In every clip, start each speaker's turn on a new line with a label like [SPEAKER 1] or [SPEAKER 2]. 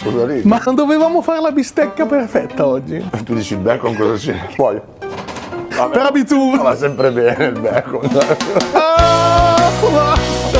[SPEAKER 1] Cosa ridi?
[SPEAKER 2] Ma non dovevamo fare la bistecca perfetta oggi?
[SPEAKER 1] Tu dici il bacon cosa c'è? Poi. Vabbè,
[SPEAKER 2] Per abitudine.
[SPEAKER 1] va sempre bene il bacon.
[SPEAKER 2] Ah, basta.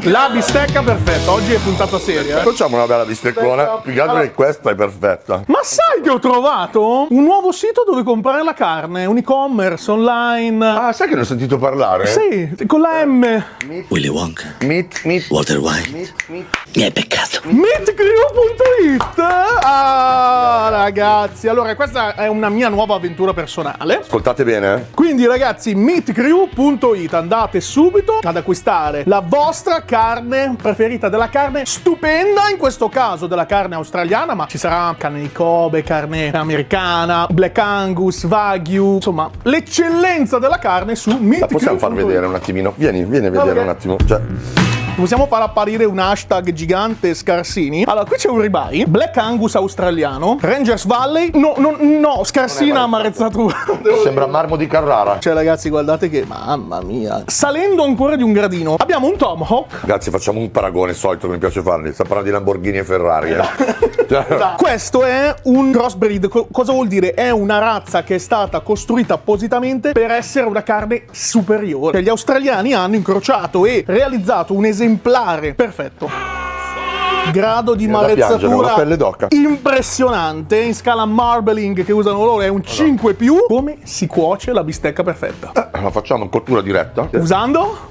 [SPEAKER 2] La bistecca perfetta, oggi è puntata seria.
[SPEAKER 1] Facciamo una bella bisteccona. Più che altro che questa è perfetta.
[SPEAKER 2] Ma sai che ho trovato un nuovo sito dove comprare la carne, un e-commerce online.
[SPEAKER 1] Ah, sai che ne ho sentito parlare?
[SPEAKER 2] Sì, con la M.
[SPEAKER 3] Willy Wonka,
[SPEAKER 1] Meat.
[SPEAKER 3] Walter White. Mi hai beccato.
[SPEAKER 2] Meetcrew.it. Ah, ragazzi, allora questa è una mia nuova avventura personale.
[SPEAKER 1] Ascoltate bene,
[SPEAKER 2] Quindi ragazzi, meetcrew.it, andate subito ad acquistare la vostra carne preferita, della carne stupenda, in questo caso della carne australiana, ma ci sarà carne di Kobe, carne americana, Black Angus, Wagyu, insomma l'eccellenza della carne su meetcrew.it.
[SPEAKER 1] La possiamo far vedere un attimino? Vieni a vedere un attimo. Cioè,
[SPEAKER 2] Possiamo far apparire un hashtag gigante Scarsini. Allora, qui c'è un ribeye, Black Angus australiano, Rangers Valley, no, Scarsina amarezzatura.
[SPEAKER 1] sembra marmo di Carrara.
[SPEAKER 2] Cioè ragazzi, guardate che, mamma mia. Salendo ancora di un gradino, abbiamo un Tomahawk.
[SPEAKER 1] Ragazzi, facciamo un paragone solito che mi piace farli. Sta parlando di Lamborghini e Ferrari. Cioè,
[SPEAKER 2] Questo è un crossbreed. Cosa vuol dire? È una razza che è stata costruita appositamente per essere una carne superiore. Cioè, gli australiani hanno incrociato e realizzato un esemplare perfetto. Grado di
[SPEAKER 1] da piangere, una
[SPEAKER 2] marezzatura
[SPEAKER 1] pelle d'oca.
[SPEAKER 2] impressionante. In scala marbling che usano loro è un 5+. Come si cuoce la bistecca perfetta?
[SPEAKER 1] la facciamo in cottura diretta.
[SPEAKER 2] Usando?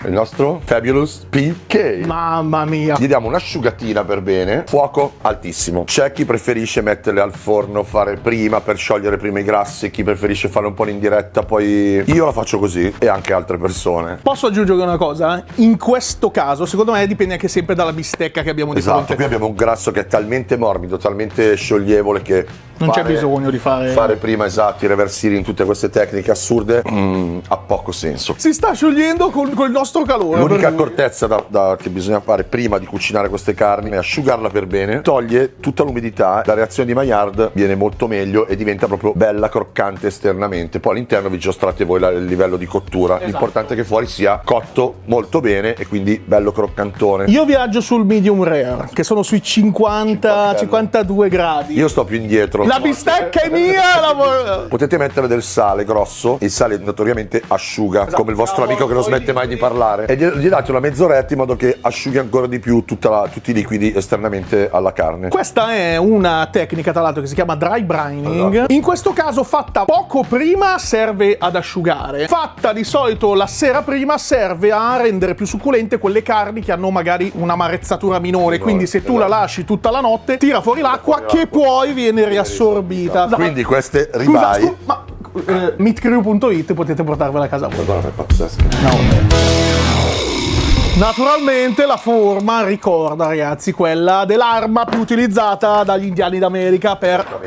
[SPEAKER 1] Il nostro Fabulous PK.
[SPEAKER 2] Mamma mia.
[SPEAKER 1] Gli diamo un'asciugatina per bene, fuoco altissimo. C'è chi preferisce metterle al forno, fare prima per sciogliere prima i grassi, chi preferisce farle un po' in diretta, poi io la faccio così e anche altre persone.
[SPEAKER 2] Posso aggiungere una cosa? In questo caso, secondo me, dipende anche sempre dalla bistecca che abbiamo di
[SPEAKER 1] Esatto,
[SPEAKER 2] fronte.
[SPEAKER 1] qui abbiamo un grasso che è talmente morbido, talmente scioglievole che
[SPEAKER 2] Non c'è bisogno di fare
[SPEAKER 1] prima, esatto, i reversiri in tutte queste tecniche assurde ha poco senso.
[SPEAKER 2] Si sta sciogliendo con il nostro calore.
[SPEAKER 1] L'unica
[SPEAKER 2] per cui-
[SPEAKER 1] accortezza che bisogna fare prima di cucinare queste carni è asciugarla per bene, toglie tutta l'umidità, la reazione di Maillard viene molto meglio e diventa proprio bella croccante esternamente. Poi all'interno vi giostrate voi il livello di cottura.
[SPEAKER 2] Esatto.
[SPEAKER 1] L'importante è che fuori sia cotto molto bene e quindi bello croccantone.
[SPEAKER 2] Io viaggio sul medium rare, che sono sui 50-52 gradi.
[SPEAKER 1] Io sto più indietro.
[SPEAKER 2] La bistecca è mia!
[SPEAKER 1] Potete mettere del sale grosso, il sale notoriamente asciuga, come il vostro amico che non smette mai di parlare, e gli date una mezz'oretta in modo che asciughi ancora di più tutti i liquidi esternamente alla carne.
[SPEAKER 2] Questa è una tecnica, tra l'altro, che si chiama dry brining. In questo caso, fatta poco prima, serve ad asciugare. Fatta di solito la sera prima, serve a rendere più succulente quelle carni che hanno magari una marezzatura minore. Quindi se tu la lasci tutta la notte, tira fuori l'acqua che poi viene riassorbita.
[SPEAKER 1] Quindi queste
[SPEAKER 2] Scusa,
[SPEAKER 1] ribeye.
[SPEAKER 2] ma meetcrew.it potete portarvela a casa voi.
[SPEAKER 1] Guarda, è pazzesca.
[SPEAKER 2] Naturalmente la forma ricorda, ragazzi, quella dell'arma più utilizzata dagli indiani d'America per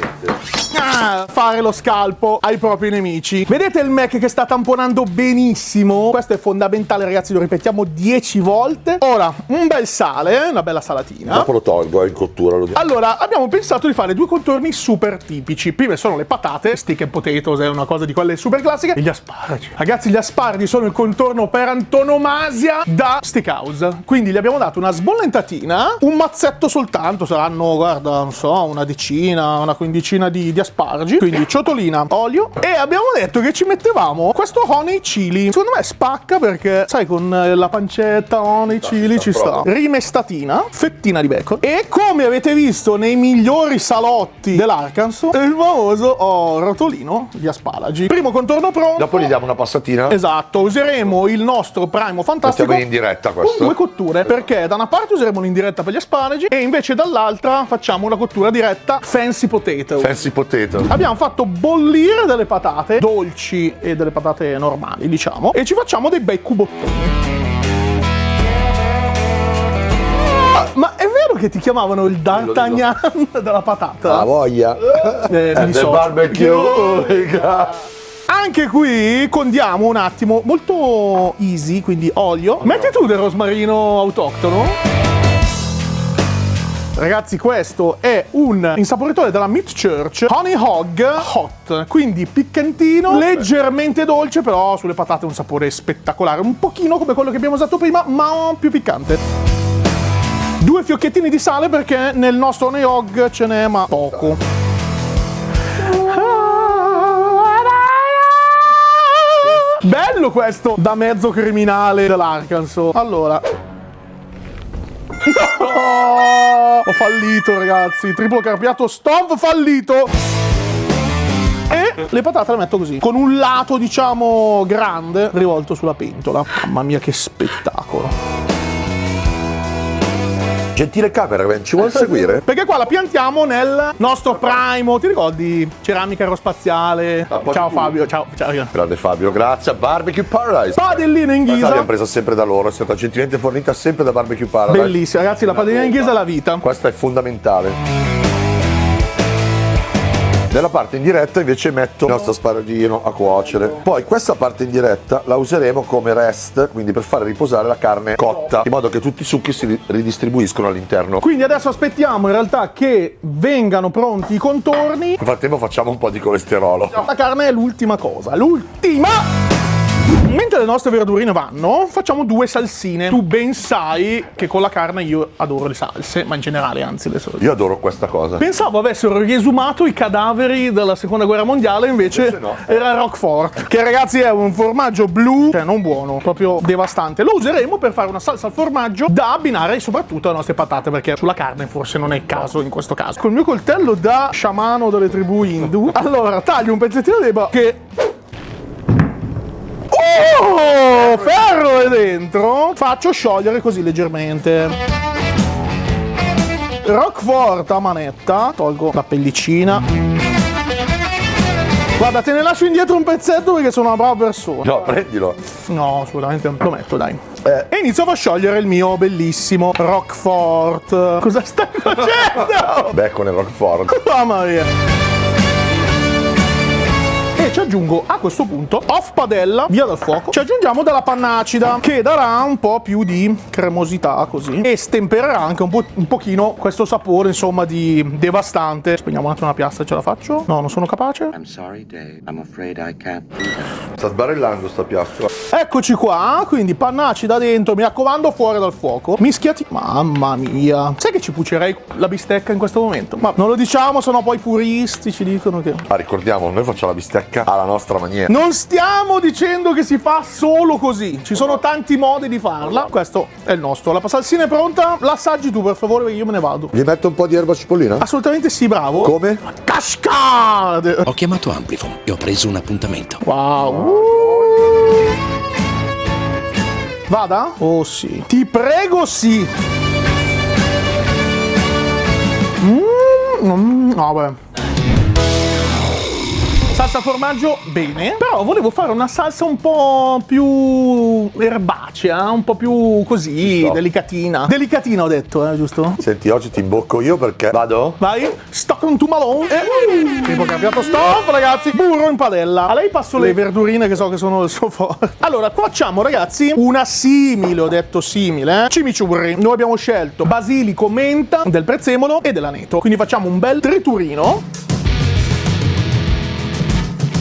[SPEAKER 2] fare lo scalpo ai propri nemici. Vedete il Mac che sta tamponando benissimo? Questo è fondamentale, ragazzi, lo ripetiamo 10 volte. Ora, un bel sale, una bella salatina.
[SPEAKER 1] Dopo lo tolgo in cottura, lo dico.
[SPEAKER 2] Allora, abbiamo pensato di fare due contorni super tipici. Prima sono le patate, stick and potatoes, è una cosa di quelle super classiche, e gli asparagi. Ragazzi, gli asparagi sono il contorno per antonomasia da steakhouse. Quindi gli abbiamo dato una sbollentatina, un mazzetto soltanto, saranno, guarda, non so, una decina, una quindicina di asparagi. Quindi ciotolina, olio, e abbiamo detto che ci mettevamo questo honey chili. Secondo me spacca perché, sai, con la pancetta honey chili ci sta. Rimestatina, fettina di bacon, e come avete visto nei migliori salotti dell'Arkansas, il famoso rotolino di asparagi. Primo contorno pronto.
[SPEAKER 1] Dopo gli diamo una passatina.
[SPEAKER 2] Esatto, useremo il nostro primo fantastico
[SPEAKER 1] Mettiamo in diretta
[SPEAKER 2] con
[SPEAKER 1] questo.
[SPEAKER 2] due cotture, perché da una parte useremo l'indiretta per gli asparagi e invece dall'altra facciamo una cottura diretta fancy potato.
[SPEAKER 1] Fancy potato.
[SPEAKER 2] Abbiamo fatto bollire delle patate dolci e delle patate normali, diciamo, e ci facciamo dei bei cubottoni. Ma è vero che ti chiamavano il D'Artagnan della patata?
[SPEAKER 1] La voglia.
[SPEAKER 2] Mi
[SPEAKER 1] Del
[SPEAKER 2] dissocio.
[SPEAKER 1] barbecue.
[SPEAKER 2] Anche qui condiamo un attimo, molto easy, quindi olio. Metti tu del rosmarino autoctono. Ragazzi, questo è un insaporitore della Meat Church Honey Hog Hot, quindi piccantino, leggermente dolce, però sulle patate un sapore spettacolare, un pochino come quello che abbiamo usato prima, ma più piccante. 2 fiocchettini di sale perché nel nostro Honey Hog ce n'è ma poco. Bello questo da mezzo criminale dell'Arkansas. Allora, no! Ho fallito, ragazzi. Triplo carpiato, stop, fallito. E le patate le metto così, con un lato, diciamo, grande rivolto sulla pentola. Mamma mia, che spettacolo.
[SPEAKER 1] Gentile cameraman, ci vuol seguire?
[SPEAKER 2] Perché qua la piantiamo nel nostro primo, ti ricordi? Ceramica aerospaziale. Ciao Fabio, ciao.
[SPEAKER 1] Grande Fabio, grazie a Barbecue Paradise.
[SPEAKER 2] Padellina in
[SPEAKER 1] Questa
[SPEAKER 2] ghisa.
[SPEAKER 1] l'abbiamo presa sempre da loro, è stata gentilmente fornita sempre da Barbecue Paradise.
[SPEAKER 2] Bellissima, ragazzi, la padellina in ghisa è la vita.
[SPEAKER 1] Questa è fondamentale. Nella parte in diretta invece metto il nostro asparagino a cuocere. Poi questa parte in diretta la useremo come rest, quindi per fare riposare la carne cotta, in modo che tutti i succhi si ridistribuiscono all'interno.
[SPEAKER 2] Quindi adesso aspettiamo in realtà che vengano pronti i contorni.
[SPEAKER 1] Nel frattempo facciamo un po' di colesterolo.
[SPEAKER 2] La carne è l'ultima cosa, l'ultima! Mentre le nostre verdurine vanno, facciamo 2 salsine. Tu ben sai che con la carne io adoro le salse, ma in generale anzi le salse.
[SPEAKER 1] Io adoro questa cosa.
[SPEAKER 2] Pensavo avessero riesumato i cadaveri della seconda guerra mondiale, invece
[SPEAKER 1] no.
[SPEAKER 2] era Roquefort, che ragazzi è un formaggio blu, cioè non buono, proprio devastante. Lo useremo per fare una salsa al formaggio da abbinare soprattutto alle nostre patate, perché sulla carne forse non è il caso in questo caso. Col mio coltello da sciamano delle tribù hindu, allora taglio un pezzettino di che... Oh, ferro è dentro. Faccio sciogliere così leggermente. Roquefort a manetta. Tolgo la pellicina. Guarda, te ne lascio indietro un pezzetto perché sono una brava persona.
[SPEAKER 1] No, prendilo.
[SPEAKER 2] No, assolutamente lo metto, dai. E inizio a far sciogliere il mio bellissimo Roquefort. Cosa stai facendo?
[SPEAKER 1] Bacon e Roquefort.
[SPEAKER 2] Mamma mia. E ci aggiungo a questo punto, off padella, via dal fuoco, ci aggiungiamo della panna acida che darà un po' più di cremosità così e stempererà anche un pochino questo sapore insomma di devastante. Spegniamo un attimo la piastra, ce la faccio? No, non sono capace.
[SPEAKER 4] I'm sorry, Dave. I'm afraid I can't do that.
[SPEAKER 1] Sta sbarellando sta piastra.
[SPEAKER 2] Eccoci qua, quindi panna acida dentro, mi raccomando fuori dal fuoco. Mischiati. Mamma mia. Sai che ci pucerei la bistecca in questo momento? Ma non lo diciamo, sennò poi i puristi ci dicono che...
[SPEAKER 1] Ah, ricordiamo, noi facciamo la bistecca alla nostra maniera.
[SPEAKER 2] Non stiamo dicendo che si fa solo così, ci sono tanti modi di farla. Questo è il nostro. La salsina è pronta, la assaggi tu per favore perché io me ne vado.
[SPEAKER 1] Gli metto un po' di erba cipollina?
[SPEAKER 2] Assolutamente sì, bravo.
[SPEAKER 1] Come?
[SPEAKER 2] Cascade!
[SPEAKER 3] Ho chiamato Amplifon e ho preso un appuntamento.
[SPEAKER 2] Wow. Vada? Oh sì. Ti prego sì. No, beh. Salsa formaggio, bene. Però volevo fare una salsa un po' più erbacea, un po' più così,
[SPEAKER 1] Stop.
[SPEAKER 2] delicatina. Delicatina ho detto, giusto?
[SPEAKER 1] Senti, oggi ti imbocco io perché vado?
[SPEAKER 2] Vai, Stockton to Malone. Primo cambiato stop, ragazzi. Burro in padella. A lei passo le verdurine che so che sono il suo forte. Allora, facciamo, ragazzi, una simile, ho detto simile, cimichurri. Noi abbiamo scelto basilico, menta, del prezzemolo e dell'aneto. Quindi facciamo un bel triturino.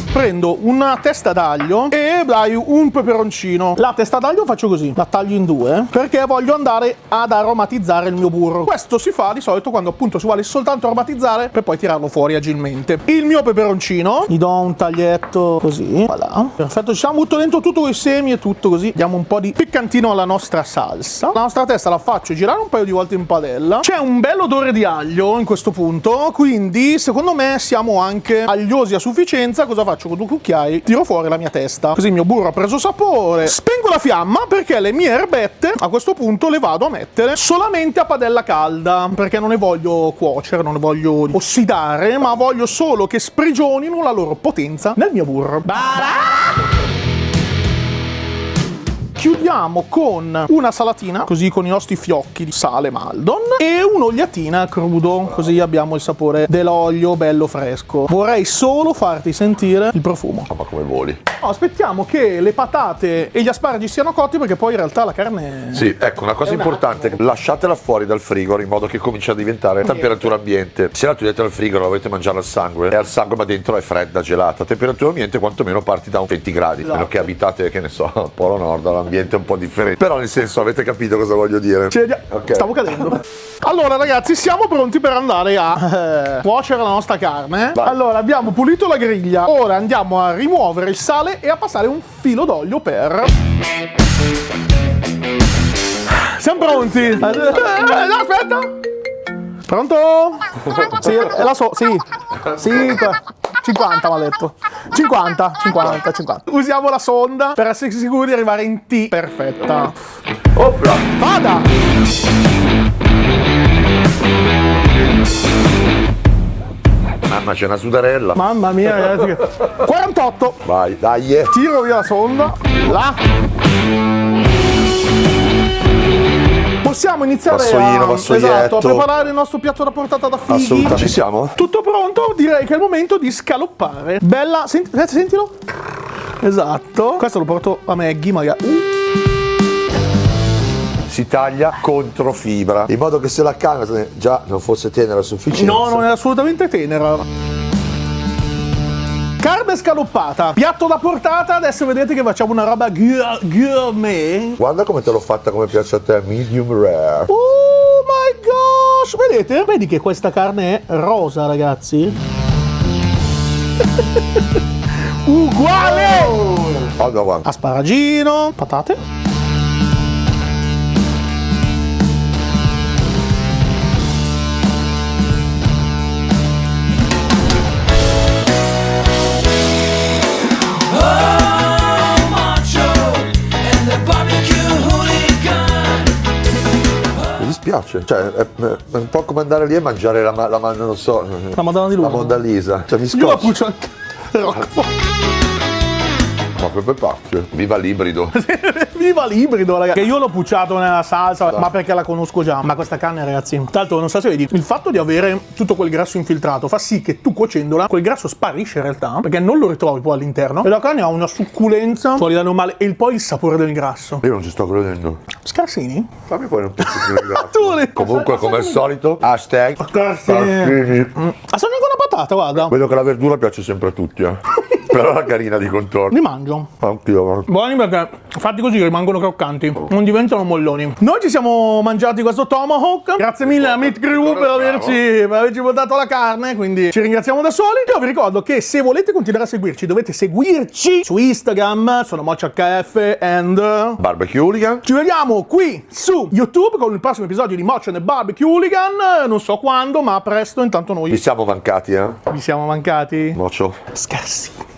[SPEAKER 2] Prendo una testa d'aglio e dai un peperoncino. La testa d'aglio faccio così, la taglio in 2 perché voglio andare ad aromatizzare il mio burro. Questo si fa di solito quando appunto si vuole soltanto aromatizzare per poi tirarlo fuori agilmente. Il mio peperoncino, gli do un taglietto così, voilà. Perfetto, ci siamo butto dentro tutto con i semi e tutto così. Diamo un po' di piccantino alla nostra salsa. La nostra testa la faccio girare un paio di volte in padella. C'è un bel odore di aglio in questo punto, quindi secondo me siamo anche agliosi a sufficienza. Cosa faccio? Con 2 cucchiai tiro fuori la mia testa, così il mio burro ha preso sapore. Spengo la fiamma perché le mie erbette a questo punto le vado a mettere solamente a padella calda, perché non ne voglio cuocere, non ne voglio ossidare, ma voglio solo che sprigionino la loro potenza nel mio burro. chiudiamo con una salatina, così con i nostri fiocchi di sale Maldon, e un'ogliatina crudo, così abbiamo il sapore dell'olio bello fresco. Vorrei solo farti sentire il profumo.
[SPEAKER 1] Ma come voli?
[SPEAKER 2] No, aspettiamo che le patate e gli asparagi siano cotti, perché poi in realtà la carne...
[SPEAKER 1] Sì, ecco, una cosa importante, lasciatela fuori dal frigo in modo che cominci a diventare temperatura ambiente. Se la togliete dal frigo la dovete mangiare al sangue, è al sangue ma dentro è fredda, gelata. Temperatura ambiente quantomeno parti da un 20 gradi, meno che abitate, che ne so, al Polo Nord, l'ambiente è un po' differente. Però nel senso, avete capito cosa voglio dire? Ok.
[SPEAKER 2] Stavo cadendo. Allora ragazzi, siamo pronti per andare a cuocere la nostra carne.
[SPEAKER 1] Vai.
[SPEAKER 2] Allora, abbiamo pulito la griglia, ora andiamo a rimuovere il sale e a passare un filo d'olio per... Siamo pronti? No, aspetta! Pronto? Sì, è la sì. Sì, 50 mi ha detto. 50. Usiamo la sonda per essere sicuri di arrivare in T perfetta.
[SPEAKER 1] Opla!
[SPEAKER 2] Vada!
[SPEAKER 1] Mamma, c'è una sudarella.
[SPEAKER 2] Mamma mia, ragazzi. 48.
[SPEAKER 1] Vai, dai.
[SPEAKER 2] Tiro via la sonda. Là. Possiamo iniziare
[SPEAKER 1] Vassoino, vassoietto.
[SPEAKER 2] Esatto, a preparare il nostro piatto da portata da fighi.
[SPEAKER 1] Assolutamente. Ci siamo?
[SPEAKER 2] Tutto pronto? Direi che è il momento di scaloppare. Bella, sentilo. Esatto. Questo lo porto a Maggie, magari.
[SPEAKER 1] Si taglia contro fibra, in modo che se la carne già non fosse tenera a sufficienza.
[SPEAKER 2] No, non è assolutamente tenera. Carne scaloppata, piatto da portata. Adesso vedete che facciamo una roba gourmet.
[SPEAKER 1] Guarda come te l'ho fatta come piace a te, medium rare.
[SPEAKER 2] Oh my gosh, vedete? Vedi che questa carne è rosa, ragazzi? Uguale!
[SPEAKER 1] Guarda, guarda.
[SPEAKER 2] Asparagino, patate.
[SPEAKER 1] Mi dispiace, cioè è un po' come andare lì e mangiare la non so,
[SPEAKER 2] La Madonna di
[SPEAKER 1] la
[SPEAKER 2] Lourdes.
[SPEAKER 1] Monna Lisa. Cioè mi
[SPEAKER 2] Io la
[SPEAKER 1] scoccia.
[SPEAKER 2] puccio anche.
[SPEAKER 1] Ma proprio pazzo. Viva l'ibrido.
[SPEAKER 2] Viva l'ibrido, ragazzi. Che io l'ho pucciato nella salsa, ma perché la conosco già. Ma questa carne, ragazzi, tra l'altro non so se vedi, il fatto di avere tutto quel grasso infiltrato fa sì che tu cuocendola, quel grasso sparisce in realtà, perché non lo ritrovi poi all'interno. E la carne ha una succulenza fuori da normale. E poi il sapore del grasso.
[SPEAKER 1] Io non ci sto credendo.
[SPEAKER 2] Scarsini?
[SPEAKER 1] Fammi poi un pezzettino di grasso.
[SPEAKER 2] Tu le-
[SPEAKER 1] Comunque, come al solito, hashtag
[SPEAKER 2] Scarsini.
[SPEAKER 1] Scarsini.
[SPEAKER 2] Assaggia anche una patata, guarda.
[SPEAKER 1] Vedo che la verdura piace sempre a tutti, Però la carina di contorno.
[SPEAKER 2] Li mangio.
[SPEAKER 1] Anch'io, guarda.
[SPEAKER 2] Buoni perché fatti così rimangono croccanti, non diventano molloni. Noi ci siamo mangiati questo tomahawk. Grazie mille a Meat Crew per averci portato la carne, quindi ci ringraziamo da soli. Io vi ricordo che se volete continuare a seguirci dovete seguirci su Instagram, sono MochHF and
[SPEAKER 1] Barbecue Hooligan.
[SPEAKER 2] ci vediamo qui su YouTube con il prossimo episodio di Moch and the Barbecue Hooligan. Non so quando, ma presto. Intanto
[SPEAKER 1] Vi
[SPEAKER 2] noi
[SPEAKER 1] siamo mancati,
[SPEAKER 2] vi siamo mancati.
[SPEAKER 1] Mocio.
[SPEAKER 2] Scarsini.